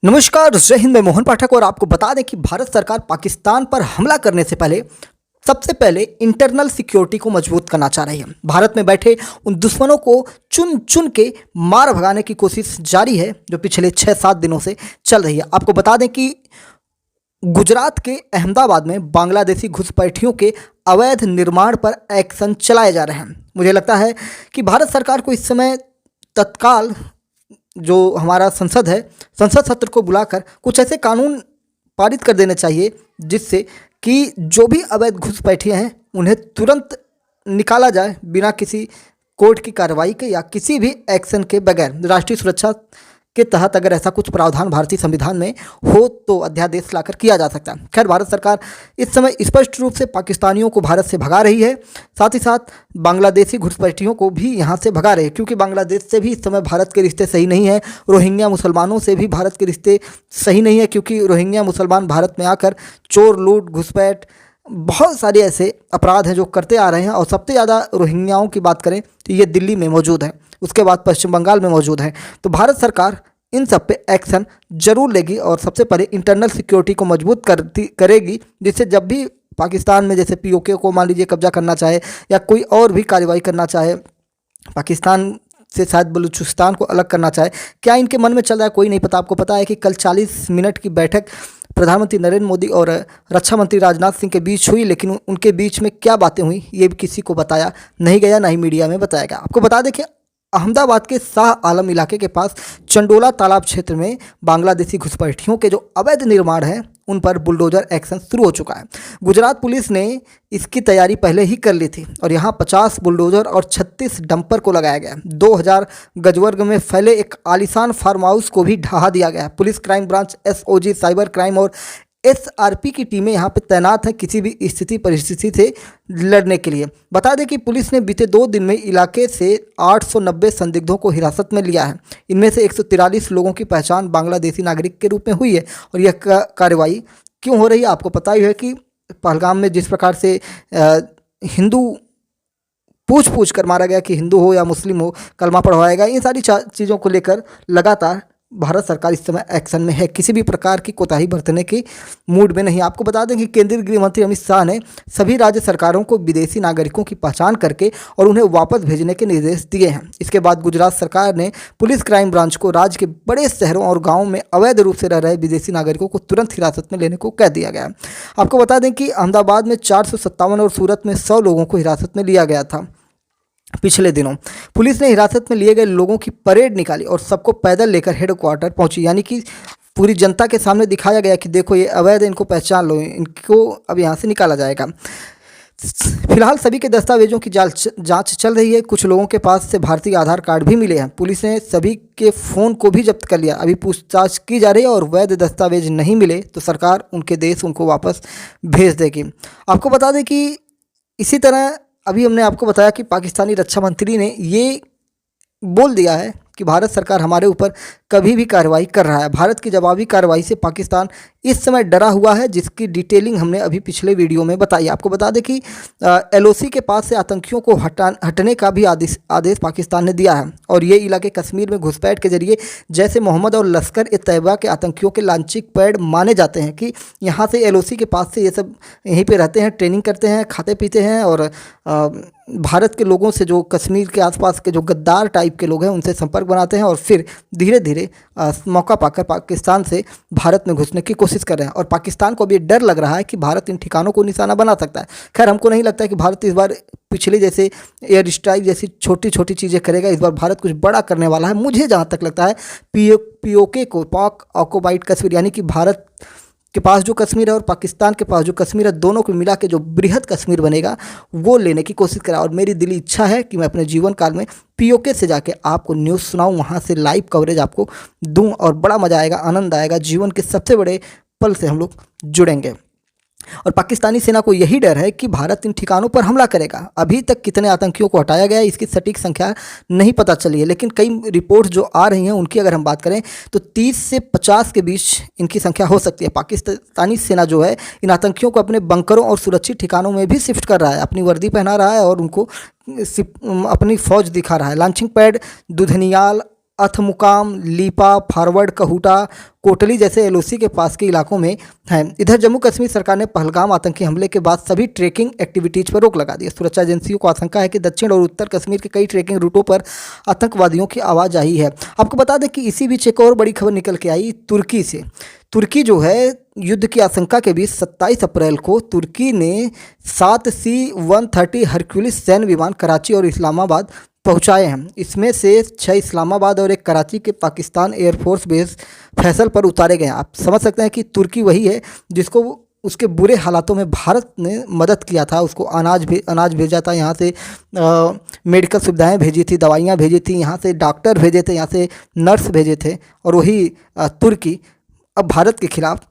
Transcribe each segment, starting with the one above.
नमस्कार, जय हिंद। मैं मोहन पाठक और आपको बता दें कि भारत सरकार पाकिस्तान पर हमला करने से पहले सबसे पहले इंटरनल सिक्योरिटी को मजबूत करना चाह रही है। भारत में बैठे उन दुश्मनों को चुन चुन के मार भगाने की कोशिश जारी है जो पिछले 6-7 दिनों से चल रही है। आपको बता दें कि गुजरात के अहमदाबाद में बांग्लादेशी घुसपैठियों के अवैध निर्माण पर एक्शन चलाए जा रहे हैं। मुझे लगता है कि भारत सरकार को इस समय तत्काल जो हमारा संसद है, संसद सत्र को बुलाकर कुछ ऐसे कानून पारित कर देने चाहिए जिससे कि जो भी अवैध घुसपैठिए हैं उन्हें तुरंत निकाला जाए बिना किसी कोर्ट की कार्रवाई के या किसी भी एक्शन के बगैर। राष्ट्रीय सुरक्षा के तहत अगर ऐसा कुछ प्रावधान भारतीय संविधान में हो तो अध्यादेश लाकर किया जा सकता है। खैर, भारत सरकार इस समय स्पष्ट रूप से पाकिस्तानियों को भारत से भगा रही है, साथ ही साथ बांग्लादेशी घुसपैठियों को भी यहाँ से भगा रही है, क्योंकि बांग्लादेश से भी इस समय भारत के रिश्ते सही नहीं है। रोहिंग्या मुसलमानों से भी भारत के रिश्ते सही नहीं है, क्योंकि रोहिंग्या मुसलमान भारत में आकर चोर, लूट, घुसपैठ, बहुत सारे ऐसे अपराध हैं जो करते आ रहे हैं। और सबसे ज़्यादा रोहिंग्याओं की बात करें तो ये दिल्ली में मौजूद है, उसके बाद पश्चिम बंगाल में मौजूद है। तो भारत सरकार इन सब पे एक्शन जरूर लेगी और सबसे पहले इंटरनल सिक्योरिटी को मजबूत करेगी, जिससे जब भी पाकिस्तान में जैसे पीओके को मान लीजिए कब्जा करना चाहे या कोई और भी कार्रवाई करना चाहे, पाकिस्तान से शायद बलूचिस्तान को अलग करना चाहे, क्या इनके मन में चल रहा है कोई नहीं पता। आपको पता है कि कल 40 मिनट की बैठक प्रधानमंत्री नरेंद्र मोदी और रक्षा मंत्री राजनाथ सिंह के बीच हुई, लेकिन उनके बीच में क्या बातें हुई ये भी किसी को बताया नहीं गया, ना ही मीडिया में बताया गया। आपको बता दें कि अहमदाबाद के शाह आलम इलाके के पास चंडोला तालाब क्षेत्र में बांग्लादेशी घुसपैठियों के जो अवैध निर्माण है उन पर बुलडोजर एक्शन शुरू हो चुका है। गुजरात पुलिस ने इसकी तैयारी पहले ही कर ली थी और यहाँ 50 बुलडोजर और 36 डंपर को लगाया गया है। 2000 गजवर्ग में फैले एक आलीशान फार्म हाउस को भी ढहा दिया गया है। Police crime branch, SOG, cyber crime और एसआरपी की टीमें यहाँ पे तैनात हैं किसी भी स्थिति परिस्थिति से लड़ने के लिए। बता दें कि पुलिस ने बीते 2 दिन में इलाके से 890 संदिग्धों को हिरासत में लिया है। इनमें से 143 लोगों की पहचान बांग्लादेशी नागरिक के रूप में हुई है। और यह कार्रवाई क्यों हो रही है आपको पता ही है कि पहलगाम में जिस प्रकार से हिंदू पूछ पूछ कर मारा गया कि हिंदू हो या मुस्लिम हो कलमा पढ़वाएगा, इन सारी चीज़ों को लेकर लगातार भारत सरकार इस समय एक्शन में है, किसी भी प्रकार की कोताही बरतने की मूड में नहीं। आपको बता दें कि केंद्रीय गृह मंत्री अमित शाह ने सभी राज्य सरकारों को विदेशी नागरिकों की पहचान करके और उन्हें वापस भेजने के निर्देश दिए हैं। इसके बाद गुजरात सरकार ने पुलिस क्राइम ब्रांच को राज्य के बड़े शहरों और गाँवों में अवैध रूप से रह रहे विदेशी नागरिकों को तुरंत हिरासत में लेने को कह दिया गया है। आपको बता दें कि अहमदाबाद में 457 और सूरत में 100 लोगों को हिरासत में लिया गया था। पिछले दिनों पुलिस ने हिरासत में लिए गए लोगों की परेड निकाली और सबको पैदल लेकर हेडक्वार्टर पहुंची, यानी कि पूरी जनता के सामने दिखाया गया कि देखो ये अवैध, इनको पहचान लो, इनको अब यहाँ से निकाला जाएगा। फिलहाल सभी के दस्तावेजों की जांच चल रही है। कुछ लोगों के पास से भारतीय आधार कार्ड भी मिले हैं। पुलिस ने सभी के फ़ोन को भी जब्त कर लिया। अभी पूछताछ की जा रही है और वैध दस्तावेज नहीं मिले तो सरकार उनके देश उनको वापस भेज देगी। आपको बता दें कि इसी तरह अभी हमने आपको बताया कि पाकिस्तानी रक्षा मंत्री ने ये बोल दिया है कि भारत सरकार हमारे ऊपर कभी भी कार्रवाई कर रहा है। भारत की जवाबी कार्रवाई से पाकिस्तान इस समय डरा हुआ है, जिसकी डिटेलिंग हमने अभी पिछले वीडियो में बताई। आपको बता दें कि एलओसी के पास से आतंकियों को हटने का भी आदेश पाकिस्तान ने दिया है। और ये इलाके कश्मीर में घुसपैठ के जरिए जैसे मोहम्मद और लश्कर ए तैयबा के आतंकियों के लॉन्चिंग पैड माने जाते हैं कि यहाँ से एलओसी के पास से ये सब यहीं पर रहते हैं, ट्रेनिंग करते हैं, खाते पीते हैं और भारत के लोगों से, जो कश्मीर के आसपास के जो गद्दार टाइप के लोग हैं, उनसे संपर्क बनाते हैं और फिर धीरे धीरे मौका पाकर पाकिस्तान से भारत में घुसने की कोशिश कर रहे हैं। और पाकिस्तान को भी डर लग रहा है कि भारत इन ठिकानों को निशाना बना सकता है। खैर, हमको नहीं लगता है कि भारत इस बार पिछले जैसे एयर स्ट्राइक जैसी छोटी छोटी चीज़ें करेगा। इस बार भारत कुछ बड़ा करने वाला है। मुझे जहाँ तक लगता है पीओके को, पाक ऑक्युपाइड कश्मीर, यानी कि भारत के पास जो कश्मीर है और पाकिस्तान के पास जो कश्मीर है, दोनों को मिला के जो बृहद कश्मीर बनेगा वो लेने की कोशिश करा। और मेरी दिली इच्छा है कि मैं अपने जीवन काल में पीओके से जाके आपको न्यूज़ सुनाऊं, वहाँ से लाइव कवरेज आपको दूं और बड़ा मज़ा आएगा, आनंद आएगा। जीवन के सबसे बड़े पल से हम लोग जुड़ेंगे। और पाकिस्तानी सेना को यही डर है कि भारत इन ठिकानों पर हमला करेगा। अभी तक कितने आतंकियों को हटाया गया है इसकी सटीक संख्या नहीं पता चली है, लेकिन कई रिपोर्ट्स जो आ रही हैं उनकी अगर हम बात करें तो 30 से 50 के बीच इनकी संख्या हो सकती है। पाकिस्तानी सेना जो है इन आतंकियों को अपने बंकरों और सुरक्षित ठिकानों में भी शिफ्ट कर रहा है, अपनी वर्दी पहना रहा है और उनको अपनी फ़ौज दिखा रहा है। लॉन्चिंग पैड दुधनियाल अथमुकाम, लीपा, फॉरवर्ड, कहूटा, कोटली जैसे एलओसी के पास के इलाकों में हैं। इधर जम्मू कश्मीर सरकार ने पहलगाम आतंकी हमले के बाद सभी ट्रेकिंग एक्टिविटीज़ पर रोक लगा दी है। सुरक्षा एजेंसियों को आशंका है कि दक्षिण और उत्तर कश्मीर के कई ट्रेकिंग रूटों पर आतंकवादियों की आवाज़ आई है। आपको बता दें कि इसी बीच एक और बड़ी खबर निकल के आई तुर्की से। तुर्की जो है युद्ध की आशंका के बीच 27 अप्रैल को तुर्की ने 7 C-130 हरक्यूलिस सैन्य विमान कराची और इस्लामाबाद पहुंचाए हैं। इसमें से 6 इस्लामाबाद और एक कराची के पाकिस्तान एयरफोर्स बेस फैसल पर उतारे गए हैं। आप समझ सकते हैं कि तुर्की वही है जिसको उसके बुरे हालातों में भारत ने मदद किया था। उसको अनाज भेजा था, यहाँ से मेडिकल सुविधाएं भेजी थी, दवाइयाँ भेजी थी, यहाँ से डॉक्टर भेजे थे, यहाँ से नर्स भेजे थे। और वही तुर्की अब भारत के खिलाफ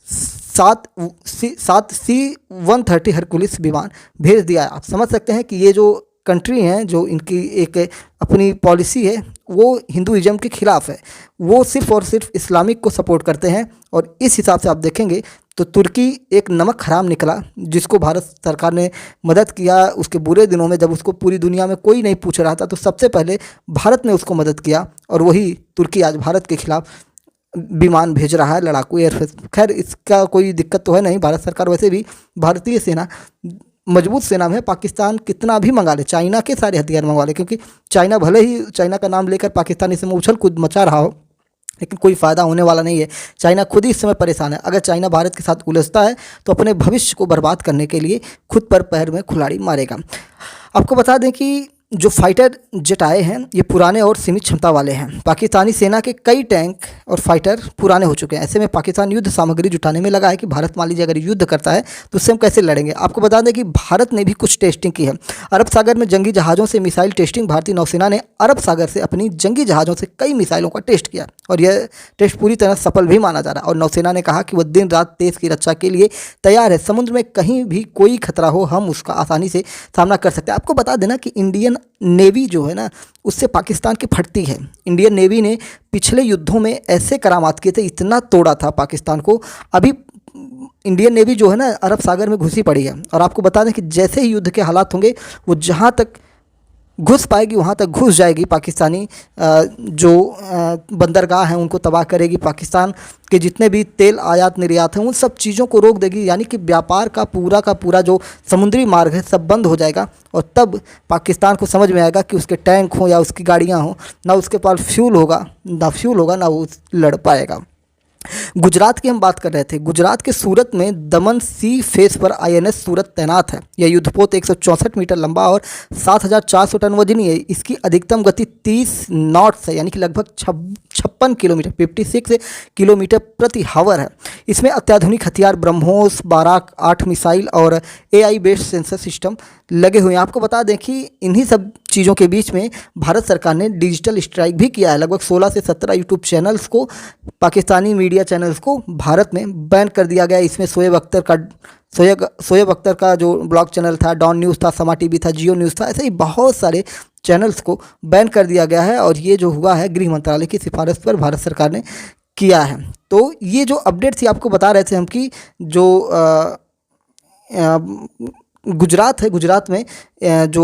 7 C-130 हरक्यूलिस विमान भेज दिया है। आप समझ सकते हैं कि ये जो कंट्री हैं, जो इनकी एक अपनी पॉलिसी है वो हिंदुइज्म के खिलाफ है, वो सिर्फ़ और सिर्फ इस्लामिक को सपोर्ट करते हैं। और इस हिसाब से आप देखेंगे तो तुर्की एक नमक हराम निकला, जिसको भारत सरकार ने मदद किया। उसके बुरे दिनों में जब उसको पूरी दुनिया में कोई नहीं पूछ रहा था तो सबसे पहले भारत ने उसको मदद किया। और वही तुर्की आज भारत के खिलाफ विमान भेज रहा है, लड़ाकू एयरफोर्स। खैर इसका कोई दिक्कत तो है नहीं, भारत सरकार वैसे भी भारतीय सेना मजबूत सेना में पाकिस्तान कितना भी मंगा ले, चाइना के सारे हथियार मंगवा ले, क्योंकि चाइना भले ही चाइना का नाम लेकर पाकिस्तान इस समय उछल कूद मचा रहा हो, लेकिन कोई फ़ायदा होने वाला नहीं है। चाइना खुद ही इस समय परेशान है। अगर चाइना भारत के साथ उलझता है तो अपने भविष्य को बर्बाद करने के लिए खुद पर पैर में कुल्हाड़ी मारेगा। आपको बता दें कि जो फाइटर जेट आए हैं ये पुराने और सीमित क्षमता वाले हैं। पाकिस्तानी सेना के कई टैंक और फाइटर पुराने हो चुके हैं। ऐसे में पाकिस्तान युद्ध सामग्री जुटाने में लगा है कि भारत मान लीजिए अगर युद्ध करता है तो उससे हम कैसे लड़ेंगे। आपको बता दें कि भारत ने भी कुछ टेस्टिंग की है। अरब सागर में जंगी जहाज़ों से मिसाइल टेस्टिंग। भारतीय नौसेना ने अरब सागर से अपनी जंगी जहाज़ों से कई मिसाइलों का टेस्ट किया और यह टेस्ट पूरी तरह सफल भी माना जा रहा है। और नौसेना ने कहा कि वह दिन रात देश की रक्षा के लिए तैयार है। समुद्र में कहीं भी कोई खतरा हो हम उसका आसानी से सामना कर सकते हैं। आपको बता देना कि इंडियन नेवी जो है ना उससे पाकिस्तान की फटती है। इंडियन नेवी ने पिछले युद्धों में ऐसे करामात किए थे, इतना तोड़ा था पाकिस्तान को। अभी इंडियन नेवी जो है ना अरब सागर में घुसी पड़ी है। और आपको बता दें कि जैसे ही युद्ध के हालात होंगे वो जहाँ तक घुस पाएगी वहाँ तक घुस जाएगी। पाकिस्तानी जो बंदरगाह हैं उनको तबाह करेगी। पाकिस्तान के जितने भी तेल आयात निर्यात हैं उन सब चीज़ों को रोक देगी। यानी कि व्यापार का पूरा जो समुद्री मार्ग है सब बंद हो जाएगा। और तब पाकिस्तान को समझ में आएगा कि उसके टैंक हों या उसकी गाड़ियाँ हों, ना उसके पास फ्यूल होगा ना वो लड़ पाएगा। गुजरात की हम बात कर रहे थे। गुजरात के सूरत में दमन सी फेस पर INS सूरत तैनात है। यह युद्धपोत 164 मीटर लंबा और 7,400 टन वजनी है। इसकी अधिकतम गति 30 नॉट्स है, यानी कि लगभग 56 किलोमीटर 56 किलोमीटर प्रति हावर है। इसमें अत्याधुनिक हथियार ब्रह्मोस, बाराक 8 मिसाइल और AI बेस्ड सेंसर सिस्टम लगे हुए हैं। आपको बता दें कि इन्हीं सब चीज़ों के बीच में भारत सरकार ने डिजिटल स्ट्राइक भी किया है। लगभग 16 से 17 यूट्यूब चैनल्स को, पाकिस्तानी मीडिया चैनल्स को भारत में बैन कर दिया गया। इसमें शोएब अख्तर का जो ब्लॉग चैनल था, डॉन न्यूज़ था, समा टीवी था, जियो न्यूज़ था, ऐसे ही बहुत सारे चैनल्स को बैन कर दिया गया है। और ये जो हुआ है गृह मंत्रालय की सिफारिश पर भारत सरकार ने किया है। तो ये जो अपडेट थी आपको बता रहे थे हम कि जो गुजरात है, गुजरात में जो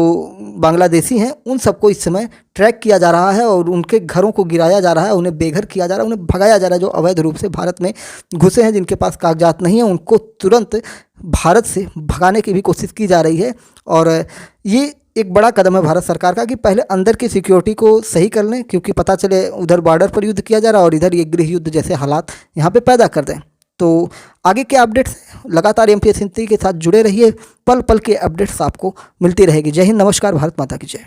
बांग्लादेशी हैं उन सबको इस समय ट्रैक किया जा रहा है और उनके घरों को गिराया जा रहा है, उन्हें बेघर किया जा रहा है, उन्हें भगाया जा रहा है। जो अवैध रूप से भारत में घुसे हैं, जिनके पास कागजात नहीं है, उनको तुरंत भारत से भगाने की भी कोशिश की जा रही है। और ये एक बड़ा कदम है भारत सरकार का कि पहले अंदर की सिक्योरिटी को सही कर लें, क्योंकि पता चले उधर बॉर्डर पर युद्ध किया जा रहा है और इधर ये गृह युद्ध जैसे हालात यहाँ पे पैदा कर दें। तो आगे के अपडेट्स लगातार MPS हिंदी के साथ जुड़े रहिए। पल पल के अपडेट्स आपको मिलती रहेगी। जय हिंद, नमस्कार, भारत माता की जय।